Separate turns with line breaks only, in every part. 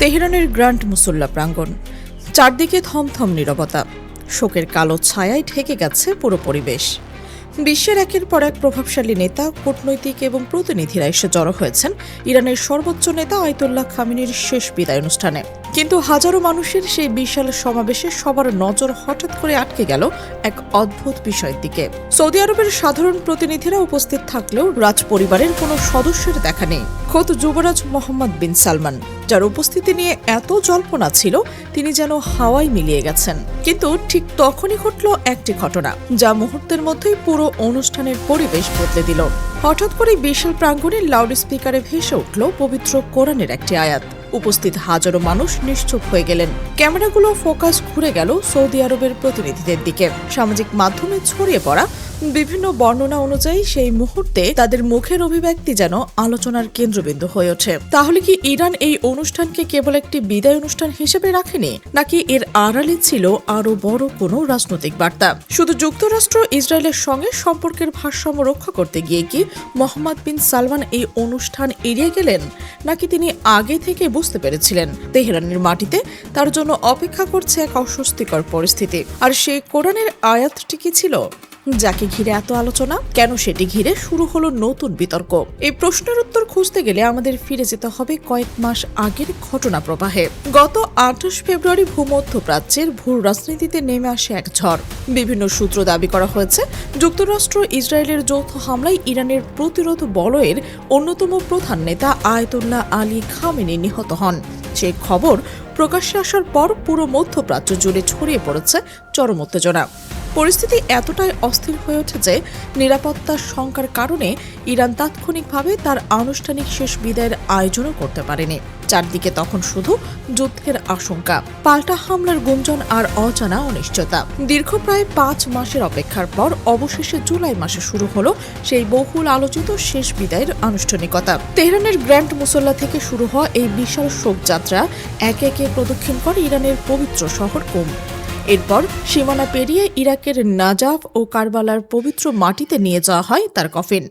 তেহরানের গ্র্যান্ড মুসল্লা প্রাঙ্গণ, চারদিকে থমথম নীরবতা, শোকের কালো ছায়ায় ঢেকে গেছে পুরো পরিবেশ। বিশ্বের একের পর এক প্রভাবশালী নেতা, কূটনৈতিক এবং প্রতিনিধিরা এসে জড়ো হয়েছেন ইরানের সর্বোচ্চ নেতা আয়াতুল্লাহ খামেনির শেষ বিদায় অনুষ্ঠানে। কিন্তু হাজারো মানুষের সেই বিশাল সমাবেশে সবার নজর হঠাৎ করে আটকে গেল এক অদ্ভুত বিষয়ের দিকে। সৌদি আরবের সাধারণ প্রতিনিধিরা উপস্থিত থাকলেও রাজ পরিবারের কোনো সদস্যের দেখা নেই। খোদ যুবরাজ মোহাম্মদ বিন সালমান, যার উপস্থিতি নিয়ে এত জল্পনা ছিল, তিনি যেন হাওয়ায় মিলিয়ে গেছেন। কিন্তু ঠিক তখনই ঘটল একটি ঘটনা, যা মুহূর্তের মধ্যেই পুরো অনুষ্ঠানের পরিবেশ বদলে দিল। হঠাৎ করে বিশাল প্রাঙ্গণে লাউড স্পিকারে ভেসে উঠল পবিত্র কোরআনের একটি আয়াত। উপস্থিত হাজারো মানুষ নিশ্চুপ হয়ে গেলেন। ক্যামেরাগুলো ফোকাস ঘুরে গেল সৌদি আরবের প্রতিনিধিদের দিকে। সামাজিক মাধ্যমে ছড়িয়ে পড়া বিভিন্ন বর্ণনা অনুযায়ী সেই মুহূর্তে তাদের মুখের অভিব্যক্তি যেন আলোচনার কেন্দ্রবিন্দু হয়ে ওঠে। তাহলে কি ইরান এই অনুষ্ঠানকে কেবল একটি বিদায় অনুষ্ঠান হিসেবে রাখেনি, নাকি এর আড়ালে ছিল আরো বড় কোনো রাজনৈতিক বার্তা? শুধু যুক্তরাষ্ট্র ইসরায়েলের সঙ্গে সম্পর্কের ভারসাম্য রক্ষা করতে গিয়ে কি মোহাম্মদ বিন সালমান এই অনুষ্ঠান এড়িয়ে গেলেন, নাকি তিনি আগে থেকে বুঝতে পেরেছিলেন তেহরানের মাটিতে তার জন্য অপেক্ষা করছে এক অস্বস্তিকর পরিস্থিতি? আর সেই কোরআনের আয়াতটি কি ছিল যাকে ঘিরে এত আলোচনা? কেন সেটি ঘিরে শুরু হলো নতুন বিতর্ক? এই প্রশ্নের উত্তর খুঁজতে গেলে আমাদের ফিরে যেতে হবে কয়েক মাস আগের ঘটনা প্রবাহে। গত 28 ফেব্রুয়ারি ভূমধ্যপ্রাচ্যের ভূ রাজনীতিতে নেমে আসে এক ঝড়। বিভিন্ন সূত্র দাবি করা হয়েছে, যুক্তরাষ্ট্র ইসরায়েলের যৌথ হামলায় ইরানের প্রতিরোধ বলয়ের অন্যতম প্রধান নেতা আয়াতুল্লাহ আলী খামেনি নিহত হন। সেই খবর প্রকাশ্যে আসার পর পুরো মধ্যপ্রাচ্য জুড়ে ছড়িয়ে পড়েছে চরম উত্তেজনা। পরিস্থিতি এতটাই অস্থির হয়ে ওঠে যে নিরাপত্তার শঙ্কার কারণে ইরান তাৎক্ষণিকভাবে তার আনুষ্ঠানিক শেষ বিদায়ের আয়োজনও করতে পারেনি। চারদিকে তখন শুধু যুদ্ধের আশঙ্কা, পাল্টা হামলার গুঞ্জন আর অজানা অনিশ্চয়তা। দীর্ঘ প্রায় 5 মাসের অপেক্ষার পর অবশেষে জুলাই মাসে শুরু হলো সেই বহুল আলোচিত শেষ বিদায়ের আনুষ্ঠানিকতা। তেহরানের গ্র্যান্ড মুসল্লা থেকে শুরু হওয়া এই বিশাল শোকযাত্রা একে একে প্রদক্ষিণ করে ইরানের পবিত্র শহর কুম। এরপর সীমানা পেরিয়ে ইরাকের নাজাফ ও কারবালার পবিত্র মাটিতে নিয়ে যাওয়া হয় তার কফিন।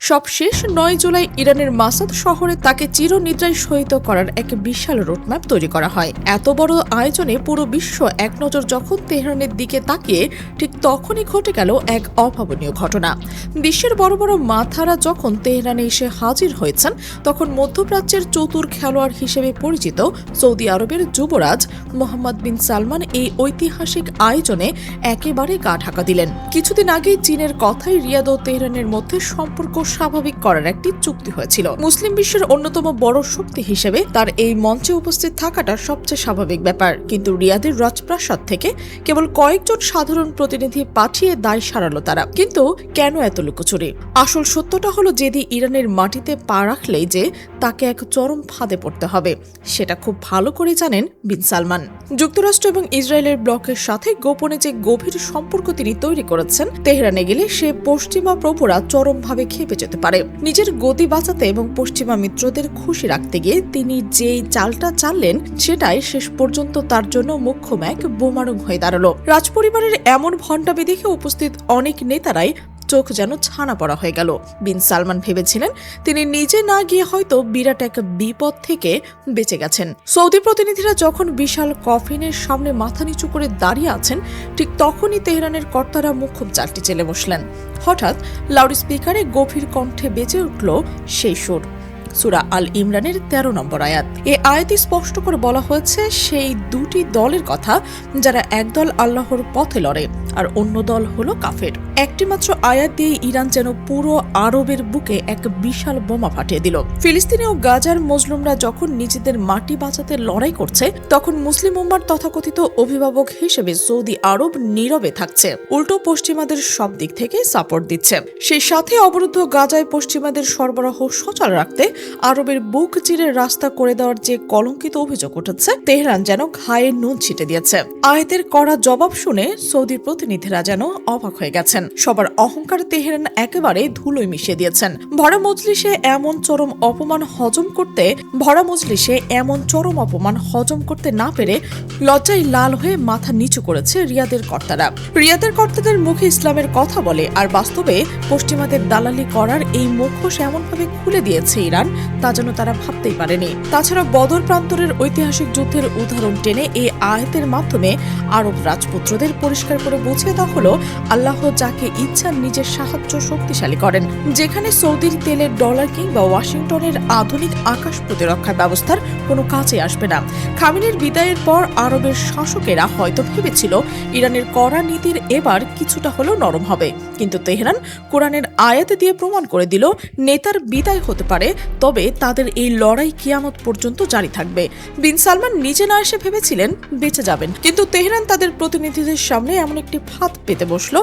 সবশেষ 9 জুলাই ইরানের মাসাদ শহরে তাকে চিরনিদ্রায় শয়িত করার এক বিশাল রোডম্যাপ তৈরি করা হয়। এত বড় আয়োজনে পুরো বিশ্ব এক নজর যখন তেহরানের দিকে তাকিয়ে, ঠিক তখনই ঘটে গেল এক অভাবনীয় ঘটনা। বিশ্বের বড় বড় মাথারা যখন তেহরানে এসে হাজির হয়েছেন, তখন মধ্যপ্রাচ্যের চতুর খেলোয়াড় হিসেবে পরিচিত সৌদি আরবের যুবরাজ মোহাম্মদ বিন সালমান এই ঐতিহাসিক আয়োজনে একেবারে গা ঢাকা দিলেন। কিছুদিন আগেই চীনের কথাই রিয়াদ ও তেহরানের মধ্যে সম্পর্ক স্বাভাবিক করার একটি চুক্তি হয়েছিল। মুসলিম বিশ্বের অন্যতম বড় শক্তি হিসেবে তার এই মঞ্চে উপস্থিত থাকাটা সবচেয়ে স্বাভাবিক ব্যাপার। কিন্তু রিয়াদের রাজপ্রাসাদ থেকে কেবল কয়েকজন সাধারণ প্রতিনিধি পাঠিয়ে দায় সারালো তারা। কিন্তু কেন এত লুকোচুরি? আসল সত্যটা হলো, যেদি ইরানের মাটিতে পা রাখলেই যে তাকে এক চরম ফাঁদে পড়তে হবে, সেটা খুব ভালো করে জানেন বিন সালমান। যুক্তরাষ্ট্র এবং ইসরায়েলের ব্লকের সাথে গোপনে যে গভীর সম্পর্ক তিনি তৈরি করেছেন, তেহরানে গেলে সে পশ্চিমা প্রভুরা চরমভাবে খেপে যেতে পারে। নিজের গতি বাঁচাতে এবং পশ্চিমা মিত্রদের খুশি রাখতে গিয়ে তিনি যেই চালটা চাললেন, সেটাই শেষ পর্যন্ত তার জন্য মোক্ষম এক বোমারুং হয়ে দাঁড়ালো। রাজপরিবারের এমন ভণ্ডামি দেখে উপস্থিত অনেক নেতারাই চোখ যেন ছানা পড়া হয়ে গেল। বিন সালমান ভেবেছিলেন তিনি নিজে না গিয়ে হয়তো বিরাট এক বিপদ থেকে বেঁচে গেছেন। সৌদি প্রতিনিধিরা যখন বিশাল কফিনের সামনে মাথা নিচু করে দাঁড়িয়ে আছেন, ঠিক তখনই তেহরানের কর্তারা মুখ্য চালটি চেলে বসলেন। হঠাৎ লাউড স্পিকারে গভীর কণ্ঠে বেজে উঠল সেই সুর, সূরা আল ইমরানের 13 নম্বর আয়াত। এই আয়াতে স্পষ্ট করে বলা হয়েছে সেই দুটি দলের কথা, যারা একদল আল্লাহর পথে লড়ে আর অন্য দল হলো কাফের। একটি মাত্র আয়াত দিয়ে ইরান যেন পুরো আরবের বুকে এক বিশাল বোমা ফাটিয়ে দিল। ফিলিস্তিনি ও গাজার মজলুমরা যখন নিজেদের মাটি বাঁচাতে লড়াই করছে, তখন মুসলিম উম্মার তথাকথিত অভিভাবক হিসেবে সৌদি আরব নীরবে থাকছে, উল্টো পশ্চিমাদের সব দিক থেকে সাপোর্ট দিচ্ছে। সেই সাথে অবরুদ্ধ গাজায় পশ্চিমাদের সরবরাহ সচল রাখতে আরবের বুক চিরে রাস্তা করে দেওয়ার যে কলঙ্কিত অভিযোগ উঠেছে, তেহরান যেন ঘায়ে নুন ছিটে দিয়েছে। আয়াতের কড়া জবাব শুনে সৌদির প্রতি প্রতিনিধিরা যেন অবাক হয়ে গেছেন। সবার অহংকার তেহরান একেবারে ধুলোয় মিশিয়ে দিয়েছেন। ভরা মজলিসে এমন চরম অপমান হজম করতে না পেরে লজ্জায় লাল হয়ে মাথা নিচু করেছে রিয়াদের কর্তাদের মুখে ইসলামের কথা বলে, আর বাস্তবে পশ্চিমাদের দালালি করার এই মুখোশ এমনভাবে খুলে দিয়েছে ইরান, তা যেন তারা ভাবতেই পারেনি। তাছাড়া বদর প্রান্তরের ঐতিহাসিক যুদ্ধের উদাহরণ টেনে এই আয়াতের মাধ্যমে আরব রাজপুত্রদের পরিষ্কার করে বুঝিয়ে দেওয়া হলো, আল্লাহ যাকে ইচ্ছা নিজের সাহায্য শক্তিশালী করেন। যেখানে সৌদির তেলের ডলার কিংবা ওয়াশিংটনের আধুনিক আকাশ প্রতিরক্ষা ব্যবস্থার কোনো কাজে আসবে না। খামেনির বিদায়ের পর আরবের শাসকেরা হয়তো ভেবেছিল ইরানের কড়া নীতির এবার কিছুটা হলেও নরম হবে, কিন্তু তেহরান কোরআনের আয়াত দিয়ে প্রমাণ করে দিল নেতার বিদায় হতে পারে, তবে তাদের এই লড়াই কিয়ামত পর্যন্ত জারি থাকবে। বিন সালমান নিজে না এসে ভেবেছিলেন বেঁচে যাবেন, কিন্তু তেহরান তাদের প্রতিনিধিদের সামনে এমন একটি ফাঁদ পেতে বসলো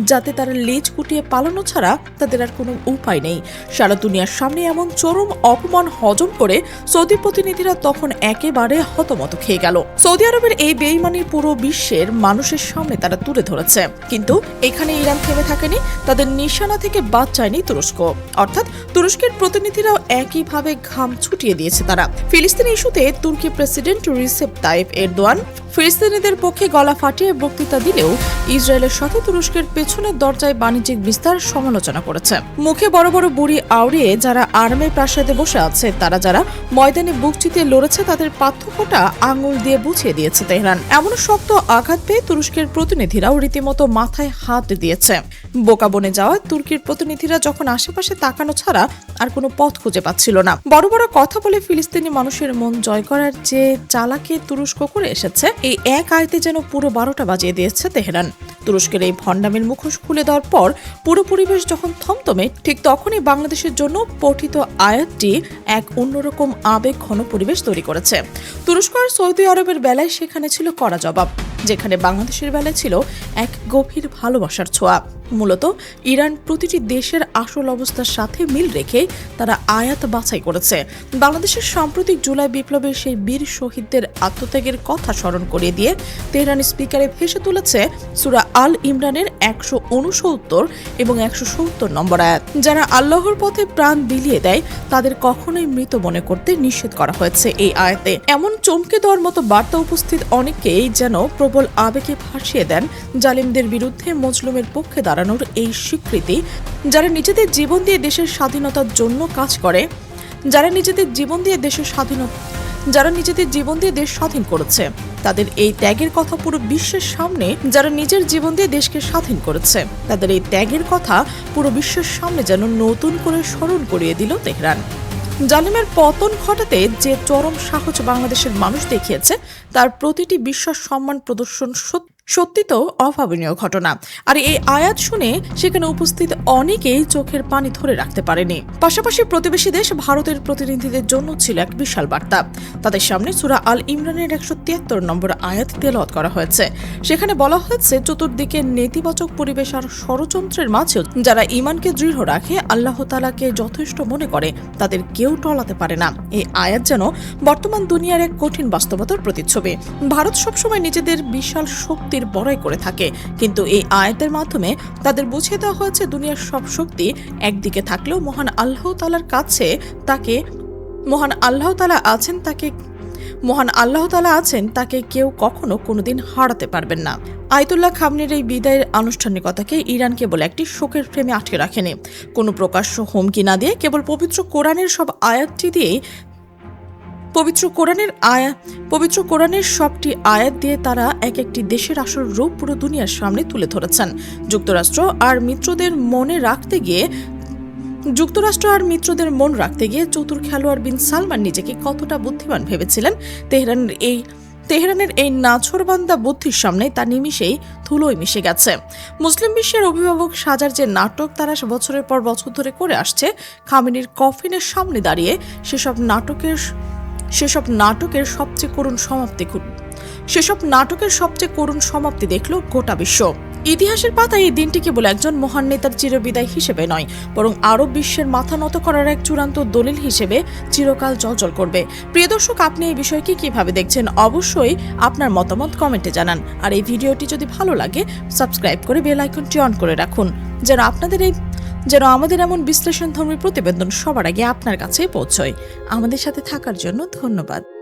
যাতে তারা লেজ গুটিয়ে পালানো ছাড়া তাদের আর কোনো উপায় নেই। সারা দুনিয়ার সামনে এমন চরম অপমান হজম করে সৌদি প্রতিনিধিরা তখন একেবারে হতমত খেয়ে গেল। সৌদি আরবের এই বেইমানি পুরো বিশ্বের মানুষের সামনে তারা তুলে ধরেছে, কিন্তু এখানে ইরান থেমে থাকেনি। তাদের নিশানা থেকে বাদ চায়নি তুরস্ক, অর্থাৎ তুরস্কের প্রতিনিধিরাও একইভাবে ঘাম ছুটিয়ে দিয়েছে তারা। ফিলিস্তিন ইস্যুতে তুর্কি প্রেসিডেন্ট রিসেপ তাইপ এরদোয়ান ফিলিস্তিনিদের পক্ষে গলা ফাটিয়ে বক্তৃতা দিলেও ইসরায়েলের সাথে তুরস্কের পেছনের দরজায় বাণিজ্যিক বিস্তার সমালোচনা করেছে। মুখে বড় বড় বুড়ি আউড়িয়ে যারা আর্মে প্রাসাদে বসে আছে, তারা যারা ময়দানে বুক চিতিয়ে লড়েছে, তাদের পার্থক্যটা আঙুল দিয়ে বুঝিয়ে দিয়েছে তেহরান। এমন শক্ত আঘাত পেয়ে তুরস্কের প্রতিনিধিরাও রীতিমতো মাথায় হাত দিয়েছে। বোকা বনে যাওয়া তুর্কির প্রতিনিধিরা যখন আশেপাশে তাকানো ছাড়া আর কোনো পথ খুঁজে পাচ্ছিল না, বড় বড় কথা বলে ফিলিস্তিনি মানুষের মন জয় করার যে চালাকি তুরস্ক করে এসেছে, এই এক আয়তে যেন পুরো 12টা বাজিয়ে দিয়েছে তেহরান। তুরস্কের এই ভণ্ডামের মুখোশ খুলে দেওয়ার পর পুরো পরিবেশ যখন থমথমে, ঠিক তখনই বাংলাদেশের জন্য পঠিত আয়াতটি এক অন্যরকম আবেগ ঘন পরিবেশ তৈরি করেছে। তুরস্ক আর সৌদি আরবের বেলায় সেখানে ছিল কড়া জবাব, যেখানে বাংলাদেশের বেলায় ছিল এক গভীর ভালোবাসার ছোঁয়া। মূলত ইরান প্রতিটি দেশের আসল অবস্থার সাথে মিল রেখে তারা আয়াত বাছাই করেছে। বাংলাদেশের সাম্প্রতিক জুলাই বিপ্লবের সেই বীর শহীদদের আত্মত্যাগের কথা স্মরণ করিয়ে দিয়ে তেহরান স্পিকারে ভেসে তুলেছে সূরা আল ইমরানের 169 এবং 170 নম্বর আয়াত। যারা আল্লাহর পথে প্রাণ বিলিয়ে দেয় তাদের কখনোই মৃত মনে করতে নিষেধ করা হয়েছে এই আয়াতে। এমন চমকে দেওয়ার মতো বার্তা উপস্থিত অনেকেই যেন প্রবল আবেগে ভাসিয়ে দেন জালিমদের বিরুদ্ধে মজলুমের পক্ষে দাঁড়ানোর এই স্বীকৃতি। যারা নিজেদের জীবন দিয়ে দেশের স্বাধীনতার জন্য কাজ করে, যারা নিজেদের জীবন দিয়ে দেশ স্বাধীন করেছে, তাদের এই ত্যাগের কথা পুরো বিশ্বের সামনে, যারা নিজের জীবন দিয়ে দেশকে স্বাধীন করেছে, তাদের এই ত্যাগের কথা পুরো বিশ্বের সামনে যেন নতুন করে স্মরণ করিয়ে দিল তেহরান। জালিমের পতন ঘটাতে যে চরম সাহস বাংলাদেশের মানুষ দেখিয়েছে, তার প্রতিটি বিশ্বাস সম্মান প্রদর্শন সত্যি তো অভাবনীয় ঘটনা। আর এই আয়াত শুনে সেখানে উপস্থিত অনেকেই চোখের পানি ধরে রাখতে পারেনি। পাশাপাশি প্রতিবেশী দেশ ভারতের প্রতিনিধিদের জন্য ছিল এক বিশাল বার্তা। তাদের সামনে সূরা আল ইমরানের 173 নম্বর আয়াত তেলাওয়াত করা হয়েছে। সেখানে বলা হয়েছে, চতুর্দিকে নেতিবাচক পরিবেশ আর ষড়যন্ত্রের মাঝেও যারা ঈমানকে দৃঢ় রাখে, আল্লাহ তাআলাকে যথেষ্ট মনে করে, তাদের কেউ টলাতে পারে না। এই আয়াত যেন বর্তমান দুনিয়ার এক কঠিন বাস্তবতার প্রতিচ্ছবি। ভারত সবসময় নিজেদের বিশাল শক্তি বড়াই করে থাকে, কিন্তু এই আয়াতের মাধ্যমে তাদের বুঝিয়ে দেওয়া হয়েছে দুনিয়ার সব শক্তি একদিকে থাকলেও মহান আল্লাহ তাআলার কাছে মহান আল্লাহ তাআলা আছেন, তাকে কেউ কখনো কোনোদিন হারাতে পারবেন না। আয়াতুল্লাহ খামেনির এই বিদায়ের আনুষ্ঠানিকতাকে ইরান কেবল একটি শোকের ফ্রেমে আটকে রাখেনি। কোনো প্রকাশ্য হুমকি না দিয়ে কেবল পবিত্র কোরআনের সবটি আয়াত দিয়ে তারা এক একটি দেশের আসল রূপ পুরো দুনিয়ার সামনে তুলে ধরেছেন। যুক্তরাষ্ট্র আর মিত্রদের মন রাখতে গিয়ে চতুর খেলোয়াড় বিন সালমান নিজেকে কতটা বুদ্ধিমান ভেবেছিলেন, তেহরানের এই নাছোড়বান্দা বুদ্ধির সামনে তা নিমিষেই ধুলোয় মিশে গেছে। মুসলিম বিশ্বের অভিভাবক সাজার যে নাটক তারা বছরের পর বছর ধরে করে আসছে, খামেনির কফিনের সামনে দাঁড়িয়ে সেসব নাটকের সবচেয়ে করুণ সমাপ্তি সেসব নাটকের সবচেয়ে করুণ সমাপ্তি দেখল গোটা বিশ্ব। ইতিহাসের পাতায় এই দিনটি কেবল একজন মহান নেতার চিরবিদায় হিসেবে নয়, বরং আরব বিশ্বের মাথা নত করার এক চূড়ান্ত দলিল হিসেবে চিরকাল জ্বলজ্বল করবে। প্রিয় দর্শক, আপনি এই বিষয়কে কিভাবে দেখছেন? অবশ্যই আপনার মতামত কমেন্টে জানান। আর এই ভিডিওটি যদি ভালো লাগে, সাবস্ক্রাইব করে বেল আইকনটি অন করে রাখুন, যেন আমাদের এমন বিশ্লেষণধর্মী প্রতিবেদন সবার আগে আপনার কাছে পৌঁছয়। আমাদের সাথে থাকার জন্য ধন্যবাদ।